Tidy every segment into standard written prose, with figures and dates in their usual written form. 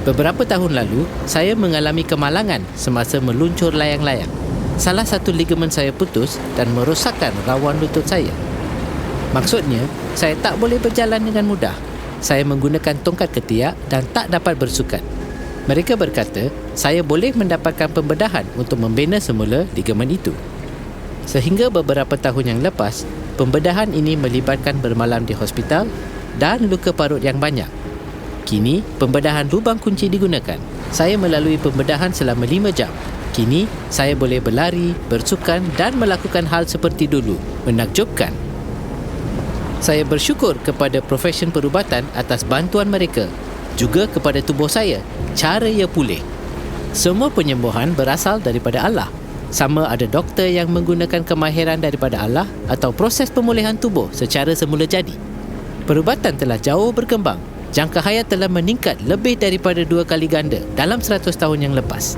Beberapa tahun lalu, saya mengalami kemalangan semasa meluncur layang-layang. Salah satu ligamen saya putus dan merosakkan rawan lutut saya. Maksudnya, saya tak boleh berjalan dengan mudah. Saya menggunakan tongkat ketiak dan tak dapat bersukan. Mereka berkata, saya boleh mendapatkan pembedahan untuk membina semula ligamen itu. Sehingga beberapa tahun yang lepas, pembedahan ini melibatkan bermalam di hospital dan luka parut yang banyak. Kini, pembedahan lubang kunci digunakan. Saya melalui pembedahan selama 5 jam. Kini, saya boleh berlari, bersukan dan melakukan hal seperti dulu. Menakjubkan. Saya bersyukur kepada profesion perubatan atas bantuan mereka. Juga kepada tubuh saya, cara ia pulih. Semua penyembuhan berasal daripada Allah. Sama ada doktor yang menggunakan kemahiran daripada Allah atau proses pemulihan tubuh secara semula jadi. Perubatan telah jauh berkembang. Jangka hayat telah meningkat lebih daripada 2 kali ganda dalam 100 tahun yang lepas.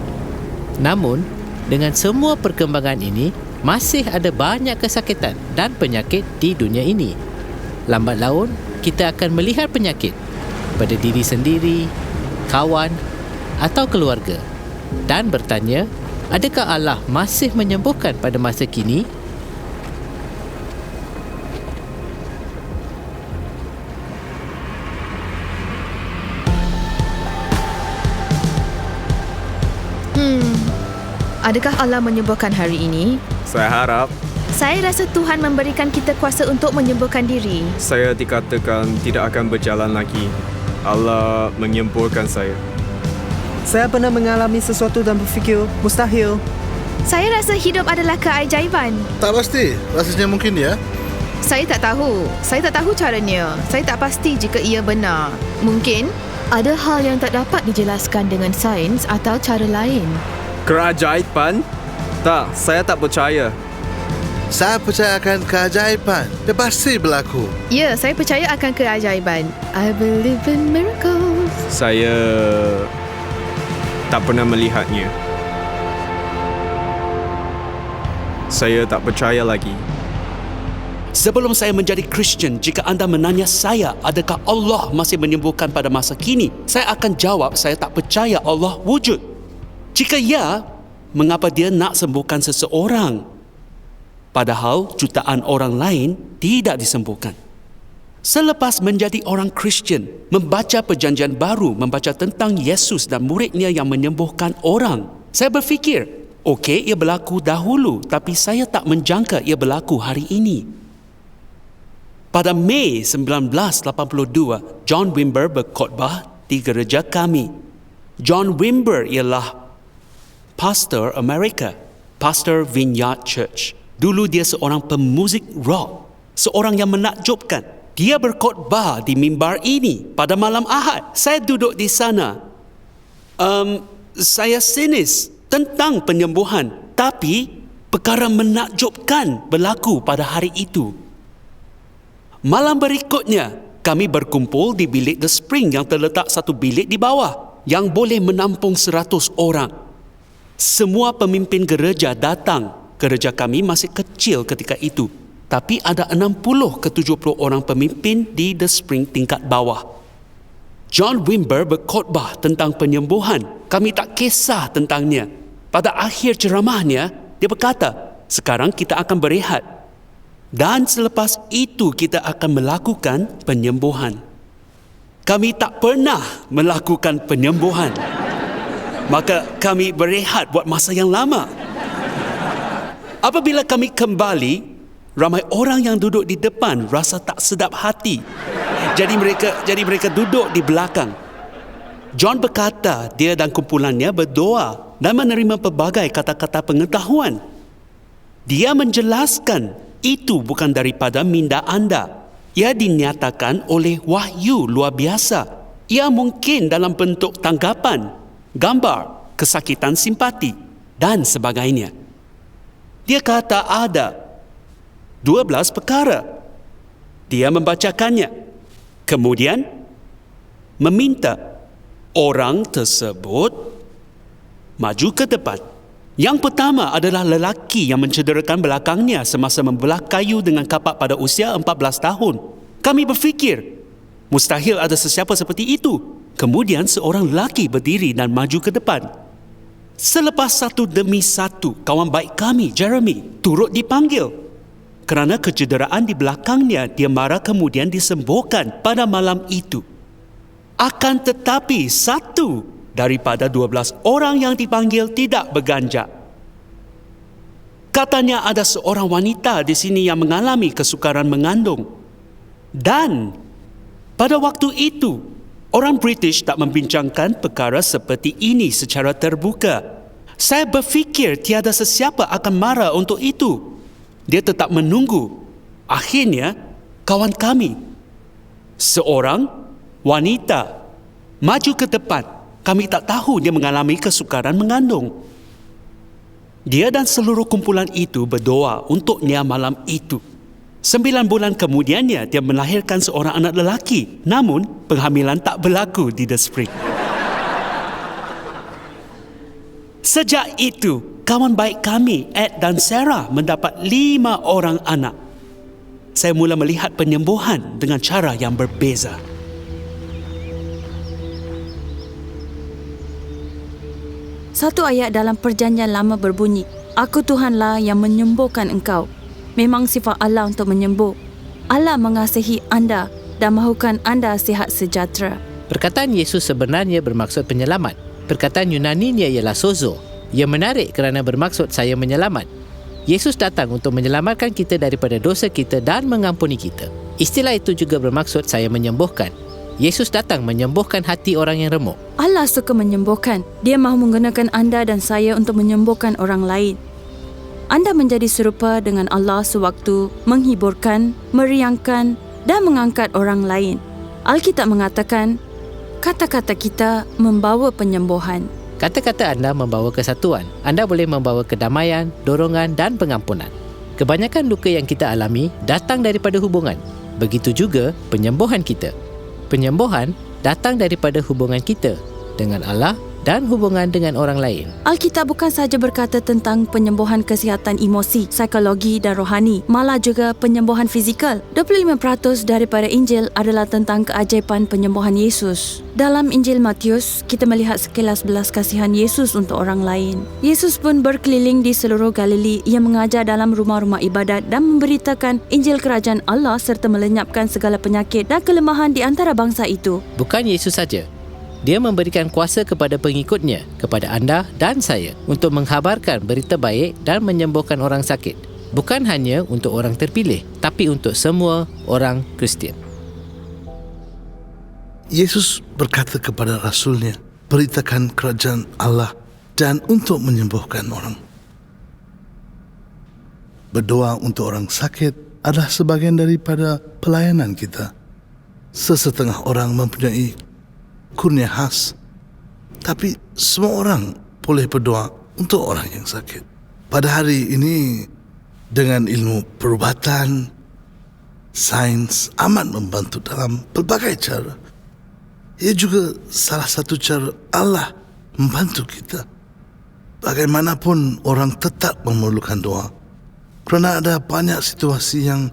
Namun, dengan semua perkembangan ini, masih ada banyak kesakitan dan penyakit di dunia ini. Lambat laun, kita akan melihat penyakit pada diri sendiri, kawan atau keluarga dan bertanya, adakah Allah masih menyembuhkan pada masa kini? Adakah Allah menyembuhkan hari ini? Saya harap. Saya rasa Tuhan memberikan kita kuasa untuk menyembuhkan diri. Saya dikatakan tidak akan berjalan lagi. Allah menyembuhkan saya. Saya pernah mengalami sesuatu dan berfikir mustahil. Saya rasa hidup adalah keajaiban. Tak pasti. Rasanya mungkin ya. Saya tak tahu. Saya tak tahu caranya. Saya tak pasti jika ia benar. Mungkin ada hal yang tak dapat dijelaskan dengan sains atau cara lain. Keajaiban? Tak, saya tak percaya. Saya percaya akan keajaiban. Dia pasti berlaku. Ya, saya percaya akan keajaiban. I believe in miracles. Saya tak pernah melihatnya. Saya tak percaya lagi. Sebelum saya menjadi Kristian, jika anda menanya saya adakah Allah masih menyembuhkan pada masa kini, saya akan jawab saya tak percaya Allah wujud. Jika ya, mengapa dia nak sembuhkan seseorang? Padahal jutaan orang lain tidak disembuhkan. Selepas menjadi orang Kristian, membaca perjanjian baru, membaca tentang Yesus dan muridnya yang menyembuhkan orang, saya berfikir, okey, ia berlaku dahulu, tapi saya tak menjangka ia berlaku hari ini. Pada Mei 1982, John Wimber berkhotbah di gereja kami. John Wimber ialah pastor Amerika, pastor Vineyard Church. Dulu dia seorang pemuzik rock, seorang yang menakjubkan. Dia berkhotbah di mimbar ini pada malam Ahad. Saya duduk di sana. Saya sinis tentang penyembuhan, tapi perkara menakjubkan berlaku pada hari itu. Malam berikutnya, kami berkumpul di bilik The Spring yang terletak satu bilik di bawah yang boleh menampung 100 orang. Semua pemimpin gereja datang. Gereja kami masih kecil ketika itu, tapi ada 60 ke 70 orang pemimpin di The Spring tingkat bawah. John Wimber berkhotbah tentang penyembuhan. Kami tak kisah tentangnya. Pada akhir ceramahnya, dia berkata, sekarang kita akan berehat. Dan selepas itu kita akan melakukan penyembuhan. Kami tak pernah melakukan penyembuhan. Maka kami berehat buat masa yang lama. Apabila kami kembali, ramai orang yang duduk di depan rasa tak sedap hati. Jadi mereka duduk di belakang. John berkata dia dan kumpulannya berdoa dan menerima pelbagai kata-kata pengetahuan. Dia menjelaskan itu bukan daripada minda anda. Ia dinyatakan oleh wahyu luar biasa. Ia mungkin dalam bentuk tanggapan, gambar, kesakitan simpati dan sebagainya. Dia kata ada 12 perkara. Dia membacakannya. Kemudian meminta orang tersebut maju ke depan. Yang pertama adalah lelaki yang mencederakan belakangnya semasa membelah kayu dengan kapak pada usia 14 tahun. Kami berfikir, mustahil ada sesiapa seperti itu. Kemudian seorang lelaki berdiri dan maju ke depan. Selepas satu demi satu, kawan baik kami, Jeremy, turut dipanggil. Kerana kecederaan di belakangnya, dia marah kemudian disembuhkan pada malam itu. Akan tetapi, satu daripada 12 orang yang dipanggil tidak berganjak. Katanya ada seorang wanita di sini yang mengalami kesukaran mengandung. Dan pada waktu itu, orang British tak membincangkan perkara seperti ini secara terbuka. Saya berfikir tiada sesiapa akan marah untuk itu. Dia tetap menunggu. Akhirnya, kawan kami, seorang wanita, maju ke depan. Kami tak tahu dia mengalami kesukaran mengandung. Dia dan seluruh kumpulan itu berdoa untuknya malam itu. 9 bulan kemudiannya, dia melahirkan seorang anak lelaki. Namun, penghamilan tak berlaku di The Spring. Sejak itu, kawan baik kami, Ed dan Sarah, mendapat 5 orang anak. Saya mula melihat penyembuhan dengan cara yang berbeza. Satu ayat dalam Perjanjian Lama berbunyi, Aku Tuhanlah yang menyembuhkan engkau. Memang sifat Allah untuk menyembuh. Allah mengasihi anda dan mahukan anda sihat sejahtera. Perkataan Yesus sebenarnya bermaksud penyelamat. Perkataan Yunaninya ialah sozo. Ia menarik kerana bermaksud saya menyelamat. Yesus datang untuk menyelamatkan kita daripada dosa kita dan mengampuni kita. Istilah itu juga bermaksud saya menyembuhkan. Yesus datang menyembuhkan hati orang yang remuk. Allah suka menyembuhkan. Dia mahu menggunakan anda dan saya untuk menyembuhkan orang lain. Anda menjadi serupa dengan Allah sewaktu menghiburkan, meriangkan dan mengangkat orang lain. Alkitab mengatakan, kata-kata kita membawa penyembuhan. Kata-kata anda membawa kesatuan. Anda boleh membawa kedamaian, dorongan dan pengampunan. Kebanyakan luka yang kita alami datang daripada hubungan. Begitu juga penyembuhan kita. Penyembuhan datang daripada hubungan kita dengan Allah dan hubungan dengan orang lain. Alkitab bukan sahaja berkata tentang penyembuhan kesihatan emosi, psikologi dan rohani, malah juga penyembuhan fizikal. 25% daripada Injil adalah tentang keajaiban penyembuhan Yesus. Dalam Injil Matius, kita melihat sekilas belas kasihan Yesus untuk orang lain. Yesus pun berkeliling di seluruh Galili. Ia mengajar dalam rumah-rumah ibadat dan memberitakan Injil Kerajaan Allah serta melenyapkan segala penyakit dan kelemahan di antara bangsa itu. Bukan Yesus saja. Dia memberikan kuasa kepada pengikutnya, kepada anda dan saya, untuk menghabarkan berita baik dan menyembuhkan orang sakit. Bukan hanya untuk orang terpilih, tapi untuk semua orang Kristian. Yesus berkata kepada Rasulnya, beritakan kerajaan Allah dan untuk menyembuhkan orang. Berdoa untuk orang sakit adalah sebahagian daripada pelayanan kita. Sesetengah orang mempunyai kurnia khas, tapi semua orang boleh berdoa untuk orang yang sakit. Pada hari ini, dengan ilmu perubatan, sains amat membantu dalam pelbagai cara. Ia juga salah satu cara Allah membantu kita. Bagaimanapun orang tetap memerlukan doa, kerana ada banyak situasi yang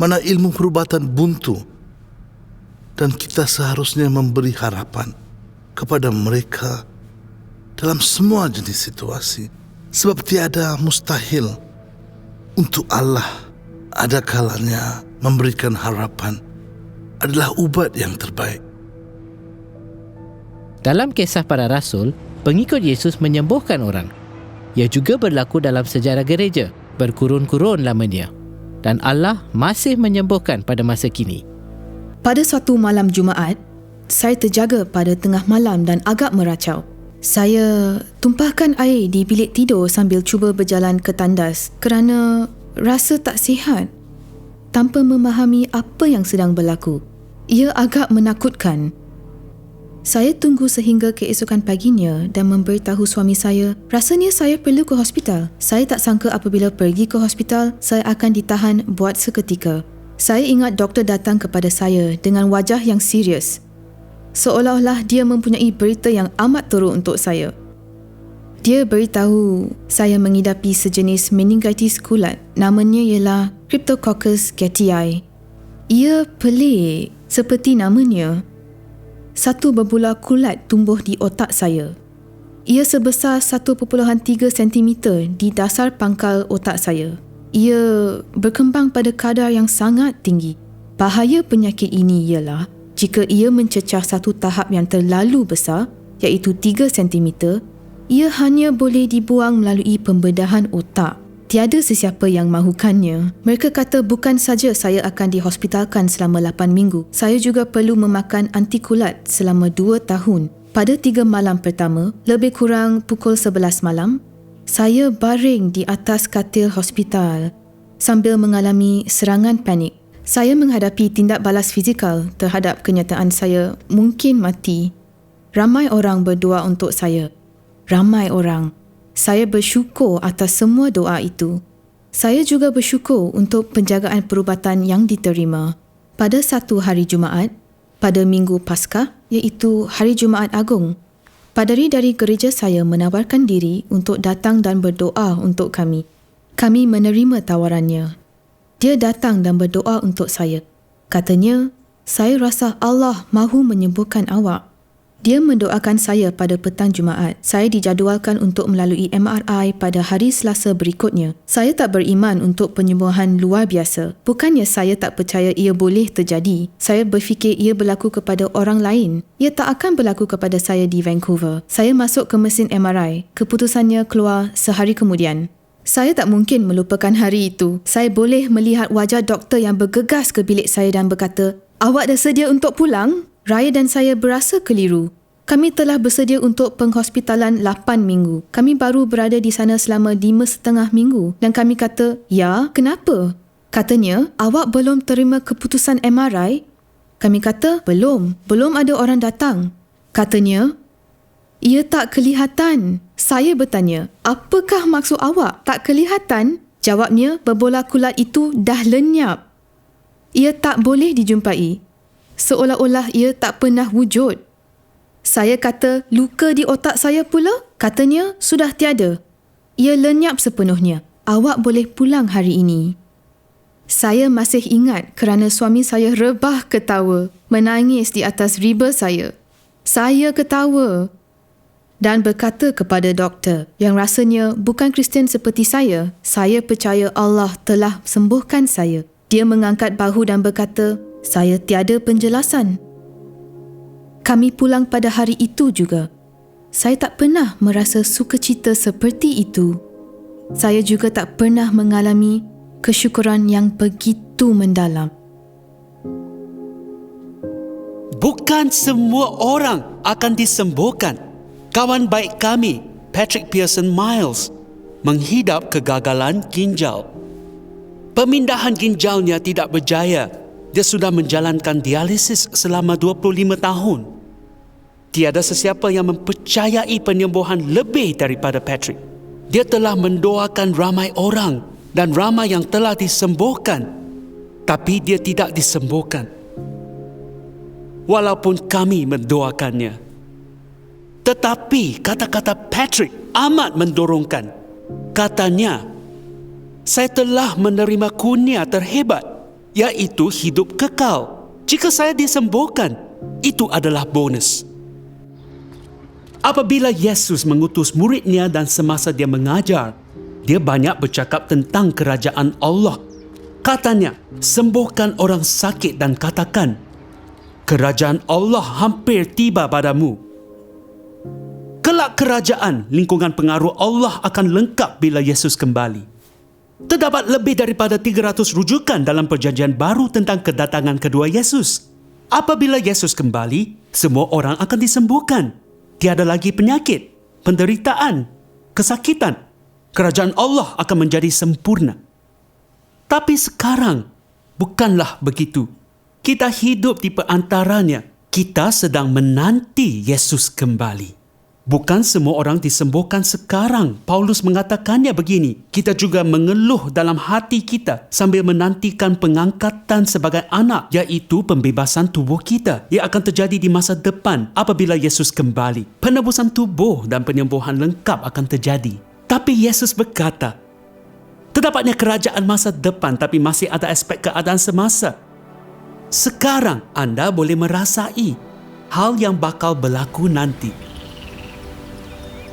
mana ilmu perubatan buntu, dan kita seharusnya memberi harapan kepada mereka dalam semua jenis situasi. Sebab tiada mustahil untuk Allah. Ada kalanya memberikan harapan adalah ubat yang terbaik. Dalam kisah para rasul, pengikut Yesus menyembuhkan orang. Ia juga berlaku dalam sejarah gereja, berkurun-kurun lamanya. Dan Allah masih menyembuhkan pada masa kini. Pada suatu malam Jumaat, saya terjaga pada tengah malam dan agak meracau. Saya tumpahkan air di bilik tidur sambil cuba berjalan ke tandas kerana rasa tak sihat tanpa memahami apa yang sedang berlaku. Ia agak menakutkan. Saya tunggu sehingga keesokan paginya dan memberitahu suami saya, rasanya saya perlu ke hospital. Saya tak sangka apabila pergi ke hospital, saya akan ditahan buat seketika. Saya ingat doktor datang kepada saya dengan wajah yang serius. Seolah-olah dia mempunyai berita yang amat teruk untuk saya. Dia beritahu saya mengidapi sejenis meningitis kulat. Namanya ialah Cryptococcus gatii. Ia pelik seperti namanya. satu berbola kulat tumbuh di otak saya. Ia sebesar 1.3 cm di dasar pangkal otak saya. Ia berkembang pada kadar yang sangat tinggi. Bahaya penyakit ini ialah jika ia mencecah satu tahap yang terlalu besar, iaitu 3 cm, ia hanya boleh dibuang melalui pembedahan otak. Tiada sesiapa yang mahukannya. Mereka kata bukan saja saya akan dihospitalkan selama 8 minggu, saya juga perlu memakan antikulat selama 2 tahun. Pada 3 malam pertama, lebih kurang pukul 11 malam, saya baring di atas katil hospital sambil mengalami serangan panik. Saya menghadapi tindak balas fizikal terhadap kenyataan saya mungkin mati. Ramai orang berdoa untuk saya. Ramai orang. Saya bersyukur atas semua doa itu. Saya juga bersyukur untuk penjagaan perubatan yang diterima. Pada satu hari Jumaat, pada Minggu Paskah, iaitu Hari Jumaat Agung, paderi dari gereja saya menawarkan diri untuk datang dan berdoa untuk kami. Kami menerima tawarannya. Dia datang dan berdoa untuk saya. Katanya, saya rasa Allah mahu menyembuhkan awak. Dia mendoakan saya pada petang Jumaat. Saya dijadualkan untuk melalui MRI pada hari Selasa berikutnya. Saya tak beriman untuk penyembuhan luar biasa. Bukannya saya tak percaya ia boleh terjadi. Saya berfikir ia berlaku kepada orang lain. Ia tak akan berlaku kepada saya di Vancouver. Saya masuk ke mesin MRI. Keputusannya keluar sehari kemudian. Saya tak mungkin melupakan hari itu. Saya boleh melihat wajah doktor yang bergegas ke bilik saya dan berkata, "Awak dah sedia untuk pulang?" Raya dan saya berasa keliru. Kami telah bersedia untuk penghospitalan 8 minggu. Kami baru berada di sana selama 5,5 minggu. Dan kami kata, "Ya, kenapa?" Katanya, "Awak belum terima keputusan MRI?" Kami kata, Belum ada orang datang." Katanya, "Ia tak kelihatan." Saya bertanya, "Apakah maksud awak? Tak kelihatan?" Jawabnya, "Berbola kulat itu dah lenyap. Ia tak boleh dijumpai. Seolah-olah ia tak pernah wujud." Saya kata, "Luka di otak saya pula?" Katanya, "Sudah tiada. Ia lenyap sepenuhnya. Awak boleh pulang hari ini." Saya masih ingat kerana suami saya rebah ketawa, menangis di atas riba saya. Saya ketawa dan berkata kepada doktor yang rasanya bukan Kristian seperti saya percaya Allah telah sembuhkan saya. Dia mengangkat bahu dan berkata, "Saya tiada penjelasan." Kami pulang pada hari itu juga. Saya tak pernah merasa sukacita seperti itu. Saya juga tak pernah mengalami kesyukuran yang begitu mendalam. Bukan semua orang akan disembuhkan. Kawan baik kami, Patrick Pearson Miles, menghidap kegagalan ginjal. Pemindahan ginjalnya tidak berjaya. Dia sudah menjalankan dialisis selama 25 tahun. Tiada sesiapa yang mempercayai penyembuhan lebih daripada Patrick. Dia telah mendoakan ramai orang dan ramai yang telah disembuhkan. Tapi dia tidak disembuhkan. Walaupun kami mendoakannya. Tetapi kata-kata Patrick amat mendorongkan. Katanya, "Saya telah menerima kurnia terhebat, iaitu hidup kekal. Jika saya disembuhkan, itu adalah bonus." Apabila Yesus mengutus muridnya dan semasa dia mengajar, dia banyak bercakap tentang kerajaan Allah. Katanya, "Sembuhkan orang sakit dan katakan, kerajaan Allah hampir tiba padamu." Kelak kerajaan lingkungan pengaruh Allah akan lengkap bila Yesus kembali. Terdapat lebih daripada 300 rujukan dalam perjanjian baru tentang kedatangan kedua Yesus. Apabila Yesus kembali, semua orang akan disembuhkan. Tiada lagi penyakit, penderitaan, kesakitan. Kerajaan Allah akan menjadi sempurna. Tapi sekarang, bukanlah begitu. Kita hidup di perantaranya. Kita sedang menanti Yesus kembali. Bukan semua orang disembuhkan sekarang. Paulus mengatakannya begini, kita juga mengeluh dalam hati kita sambil menantikan pengangkatan sebagai anak, iaitu pembebasan tubuh kita yang akan terjadi di masa depan apabila Yesus kembali. Penebusan tubuh dan penyembuhan lengkap akan terjadi. Tapi Yesus berkata, terdapatnya kerajaan masa depan tapi masih ada aspek keadaan semasa. Sekarang anda boleh merasai hal yang bakal berlaku nanti.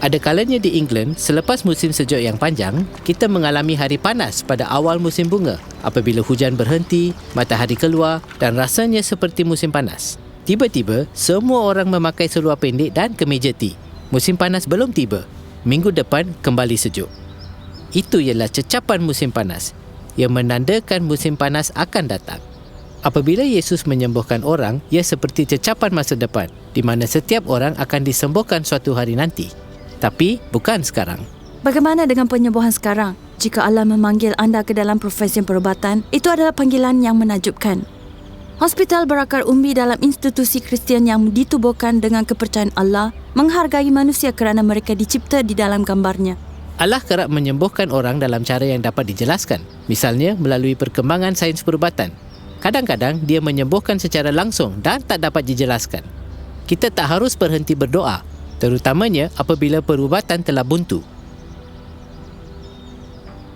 Ada kalanya di England, selepas musim sejuk yang panjang, kita mengalami hari panas pada awal musim bunga apabila hujan berhenti, matahari keluar dan rasanya seperti musim panas. Tiba-tiba, semua orang memakai seluar pendek dan kemeja tee. Musim panas belum tiba. Minggu depan kembali sejuk. Itu ialah cecapan musim panas yang menandakan musim panas akan datang. Apabila Yesus menyembuhkan orang, ia seperti cecapan masa depan di mana setiap orang akan disembuhkan suatu hari nanti. Tapi bukan sekarang. Bagaimana dengan penyembuhan sekarang? Jika Allah memanggil anda ke dalam profesi perubatan, itu adalah panggilan yang menakjubkan. Hospital berakar umbi dalam institusi Kristian yang ditubuhkan dengan kepercayaan Allah, menghargai manusia kerana mereka dicipta di dalam gambarnya. Allah kerap menyembuhkan orang dalam cara yang dapat dijelaskan. Misalnya melalui perkembangan sains perubatan. Kadang-kadang dia menyembuhkan secara langsung dan tak dapat dijelaskan. Kita tak harus berhenti berdoa, terutamanya apabila perubatan telah buntu.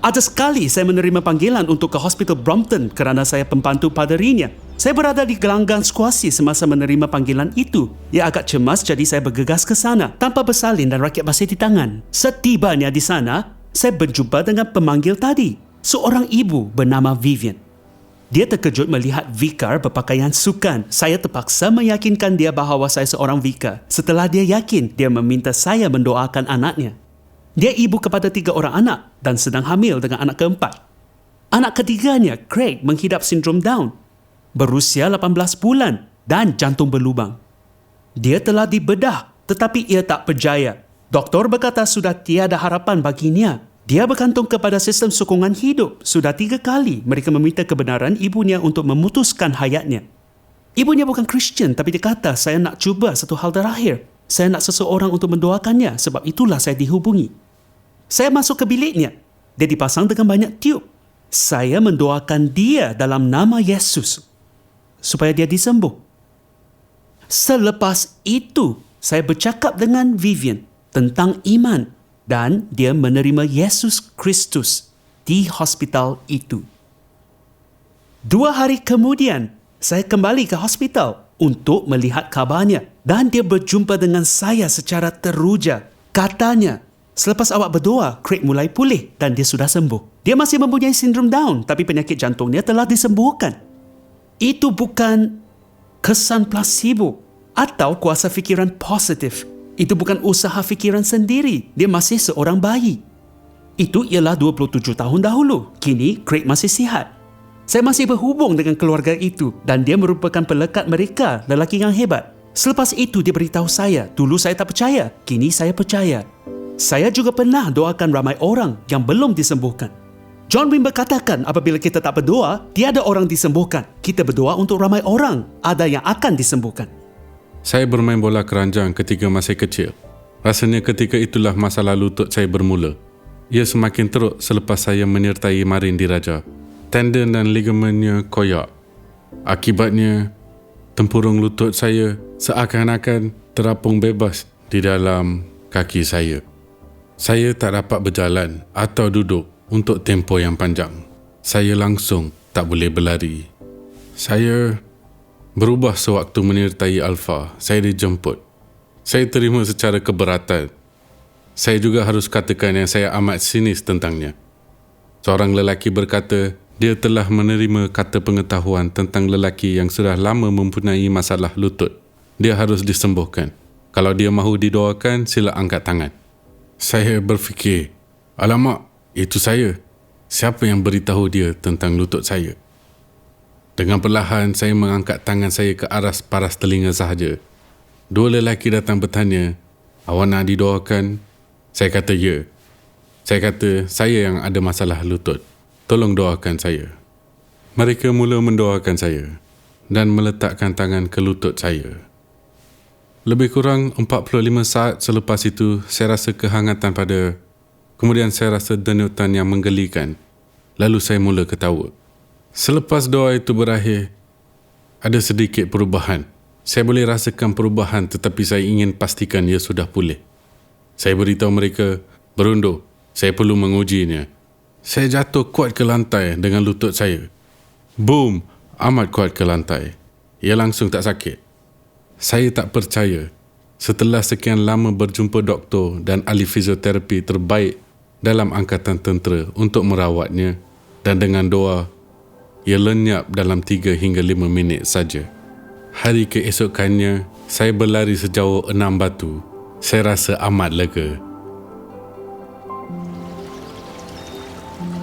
Ada sekali saya menerima panggilan untuk ke Hospital Brompton kerana saya pembantu paderinya. Saya berada di gelanggang skuasi semasa menerima panggilan itu. Ia agak cemas, jadi saya bergegas ke sana tanpa bersalin dan raket basi di tangan. Setibanya di sana, saya berjumpa dengan pemanggil tadi, seorang ibu bernama Vivian. Dia terkejut melihat vikar berpakaian sukan. Saya terpaksa meyakinkan dia bahawa saya seorang vikar. Setelah dia yakin, dia meminta saya mendoakan anaknya. Dia ibu kepada 3 orang anak dan sedang hamil dengan anak keempat. Anak ketiganya, Craig, menghidap sindrom Down. Berusia 18 bulan dan jantung berlubang. Dia telah dibedah tetapi ia tak berjaya. Doktor berkata sudah tiada harapan baginya. Dia bergantung kepada sistem sokongan hidup. Sudah 3 kali mereka meminta kebenaran ibunya untuk memutuskan hayatnya. Ibunya bukan Kristian tapi dia kata, saya nak cuba satu hal terakhir. Saya nak seseorang untuk mendoakannya, sebab itulah saya dihubungi. Saya masuk ke biliknya. Dia dipasang dengan banyak tiup. Saya mendoakan dia dalam nama Yesus supaya dia disembuh. Selepas itu, saya bercakap dengan Vivian tentang iman dan dia menerima Yesus Kristus di hospital itu. 2 hari kemudian, saya kembali ke hospital untuk melihat kabarnya dan dia berjumpa dengan saya secara teruja. Katanya, selepas awak berdoa, Craig mulai pulih dan dia sudah sembuh. Dia masih mempunyai sindrom Down tapi penyakit jantungnya telah disembuhkan. Itu bukan kesan placebo atau kuasa fikiran positif. Itu bukan usaha fikiran sendiri. Dia masih seorang bayi. Itu ialah 27 tahun dahulu. Kini Craig masih sihat. Saya masih berhubung dengan keluarga itu dan dia merupakan pelekat mereka, lelaki yang hebat. Selepas itu dia beritahu saya, dulu saya tak percaya, kini saya percaya. Saya juga pernah doakan ramai orang yang belum disembuhkan. John Wimber katakan apabila kita tak berdoa, tiada orang disembuhkan. Kita berdoa untuk ramai orang, ada yang akan disembuhkan. Saya bermain bola keranjang ketika masih kecil. Rasanya ketika itulah masa lutut saya bermula. Ia semakin teruk selepas saya menyertai Marin Diraja. Tendon dan ligamennya koyak. Akibatnya, tempurung lutut saya seakan-akan terapung bebas di dalam kaki saya. Saya tak dapat berjalan atau duduk untuk tempoh yang panjang. Saya langsung tak boleh berlari. Saya berubah sewaktu menyertai Alfa. Saya dijemput. Saya terima secara keberatan. Saya juga harus katakan yang saya amat sinis tentangnya. Seorang lelaki berkata, dia telah menerima kata pengetahuan tentang lelaki yang sudah lama mempunyai masalah lutut. Dia harus disembuhkan. Kalau dia mahu didoakan, sila angkat tangan. Saya berfikir, alamak, itu saya. Siapa yang beritahu dia tentang lutut saya? Dengan perlahan, saya mengangkat tangan saya ke arah paras telinga sahaja. 2 lelaki datang bertanya, awak nak didoakan? Saya kata, ya. Saya kata, saya yang ada masalah lutut. Tolong doakan saya. Mereka mula mendoakan saya dan meletakkan tangan ke lutut saya. Lebih kurang 45 saat selepas itu, saya rasa kehangatan pada. Kemudian saya rasa denyutan yang menggelikan. Lalu saya mula ketawa. Selepas doa itu berakhir, ada sedikit perubahan. Saya boleh rasakan perubahan tetapi saya ingin pastikan ia sudah pulih. Saya beritahu mereka, berundur, saya perlu mengujinya. Saya jatuh kuat ke lantai dengan lutut saya. Boom, amat kuat ke lantai. Ia langsung tak sakit. Saya tak percaya. Setelah sekian lama berjumpa doktor dan ahli fizioterapi terbaik dalam angkatan tentera untuk merawatnya, dan dengan doa, ia lenyap dalam 3 hingga 5 minit saja. Hari keesokannya, saya berlari sejauh 6 batu. Saya rasa amat lega.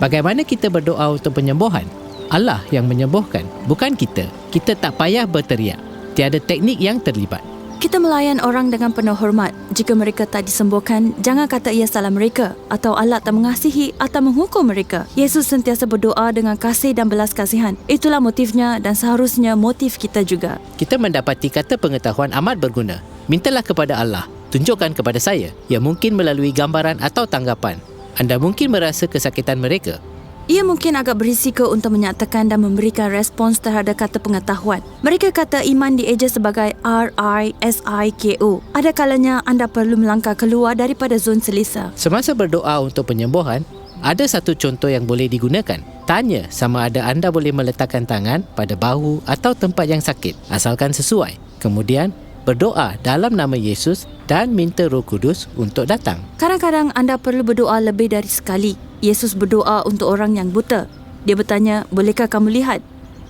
Bagaimana kita berdoa untuk penyembuhan? Allah yang menyembuhkan, bukan kita. Kita tak payah berteriak. Tiada teknik yang terlibat. Kita melayan orang dengan penuh hormat. Jika mereka tak disembuhkan, jangan kata ia salah mereka atau Allah tak mengasihi atau menghukum mereka. Yesus sentiasa berdoa dengan kasih dan belas kasihan. Itulah motifnya dan seharusnya motif kita juga. Kita mendapati kata pengetahuan amat berguna. Mintalah kepada Allah. Tunjukkan kepada saya. Ya, mungkin melalui gambaran atau tanggapan. Anda mungkin merasa kesakitan mereka. Ia mungkin agak berisiko untuk menyatakan dan memberikan respons terhadap kata pengetahuan. Mereka kata iman dieja sebagai RISIKO. Ada kalanya anda perlu melangkah keluar daripada zon selesa. Semasa berdoa untuk penyembuhan, ada satu contoh yang boleh digunakan. Tanya sama ada anda boleh meletakkan tangan pada bahu atau tempat yang sakit, asalkan sesuai. Kemudian, berdoa dalam nama Yesus dan minta Roh Kudus untuk datang. Kadang-kadang anda perlu berdoa lebih dari sekali. Yesus berdoa untuk orang yang buta. Dia bertanya, bolehkah kamu lihat?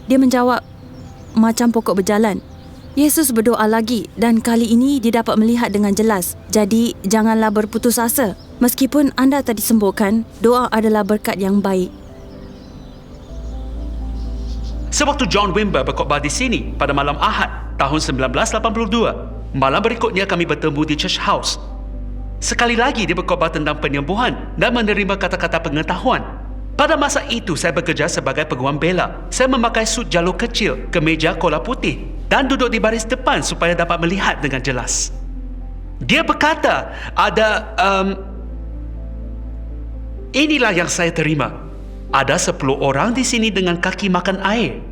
Dia menjawab, macam pokok berjalan. Yesus berdoa lagi dan kali ini dia dapat melihat dengan jelas. Jadi, janganlah berputus asa. Meskipun anda tak disembuhkan, doa adalah berkat yang baik. Sewaktu John Wimber berkhotbah di sini pada malam Ahad tahun 1982, malam berikutnya kami bertemu di Church House. Sekali lagi dia berkhotbah tentang penyembuhan dan menerima kata-kata pengetahuan. Pada masa itu saya bekerja sebagai peguam bela. Saya memakai sut jalur kecil, kemeja kola putih dan duduk di baris depan supaya dapat melihat dengan jelas. Dia berkata, inilah yang saya terima. Ada 10 orang di sini dengan kaki makan air.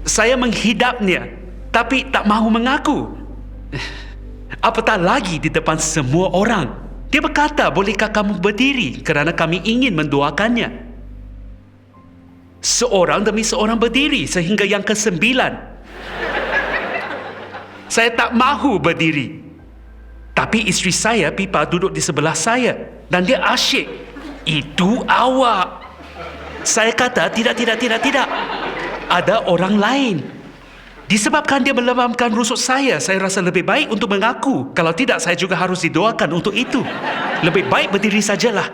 Saya menghidapnya, tapi tak mahu mengaku. Apatah lagi di depan semua orang. Dia berkata, bolehkah kamu berdiri kerana kami ingin mendoakannya. Seorang demi seorang berdiri sehingga yang ke-9. Saya tak mahu berdiri. Tapi isteri saya, Pipa, duduk di sebelah saya dan dia asyik. Itu awak. Saya kata, tidak. Ada orang lain. Disebabkan dia melembabkan rusuk saya rasa lebih baik untuk mengaku. Kalau tidak, saya juga harus didoakan untuk itu. Lebih baik berdiri sajalah.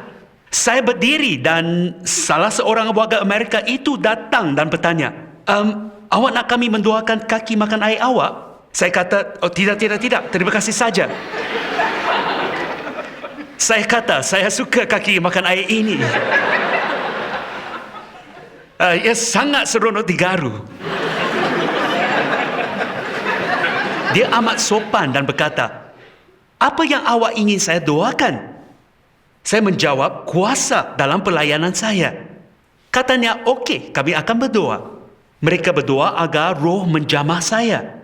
Saya berdiri dan salah seorang warga Amerika itu datang dan bertanya, awak nak kami mendoakan kaki makan air awak? Saya kata, oh tidak. Terima kasih saja. Saya kata, saya suka kaki makan air ini. Ia sangat seronok digaru. Dia amat sopan dan berkata, apa yang awak ingin saya doakan? Saya menjawab, kuasa dalam pelayanan saya. Katanya, okey, kami akan berdoa. Mereka berdoa agar roh menjamah saya.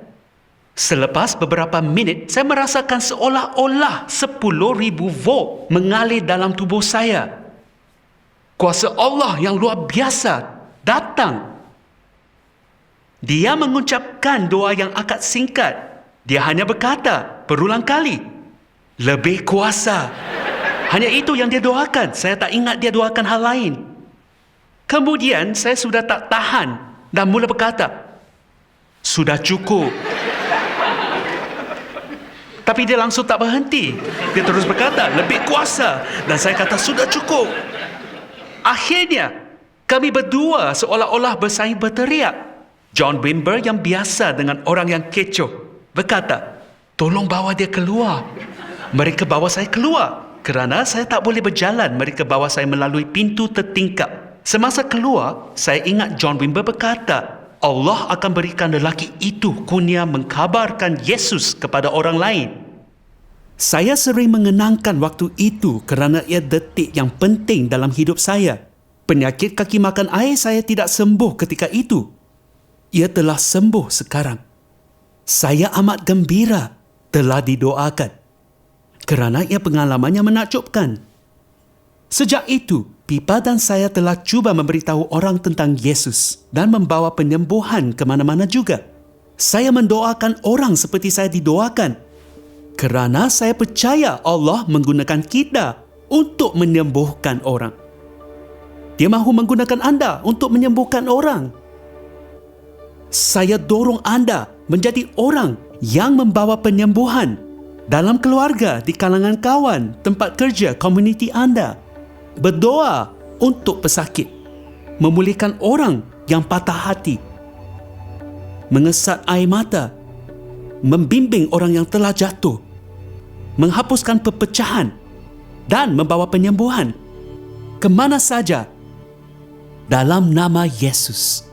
Selepas beberapa minit, saya merasakan seolah-olah 10,000 volt mengalir dalam tubuh saya. Kuasa Allah yang luar biasa datang. Dia mengucapkan doa yang akad singkat. Dia hanya berkata berulang kali, lebih kuasa. Hanya itu yang dia doakan. Saya tak ingat dia doakan hal lain. Kemudian saya sudah tak tahan dan mula berkata, sudah cukup. Tapi dia langsung tak berhenti. Dia terus berkata, lebih kuasa. Dan saya kata, sudah cukup. Akhirnya, kami berdua seolah-olah bersaing berteriak. John Wimber yang biasa dengan orang yang kecoh berkata, tolong bawa dia keluar. Mereka bawa saya keluar. Kerana saya tak boleh berjalan, mereka bawa saya melalui pintu tertingkap. Semasa keluar, saya ingat John Wimber berkata, Allah akan berikan lelaki itu kurnia mengkabarkan Yesus kepada orang lain. Saya sering mengenangkan waktu itu kerana ia detik yang penting dalam hidup saya. Penyakit kaki makan air saya tidak sembuh ketika itu. Ia telah sembuh sekarang. Saya amat gembira telah didoakan kerana ia pengalamannya menakjubkan. Sejak itu, Pipa dan saya telah cuba memberitahu orang tentang Yesus dan membawa penyembuhan ke mana-mana juga. Saya mendoakan orang seperti saya didoakan kerana saya percaya Allah menggunakan kita untuk menyembuhkan orang. Dia mahu menggunakan anda untuk menyembuhkan orang. Saya dorong anda menjadi orang yang membawa penyembuhan dalam keluarga, di kalangan kawan, tempat kerja, komuniti anda. Berdoa untuk pesakit, memulihkan orang yang patah hati, mengesat air mata, membimbing orang yang telah jatuh, menghapuskan perpecahan dan membawa penyembuhan kemana saja dalam nama Yesus.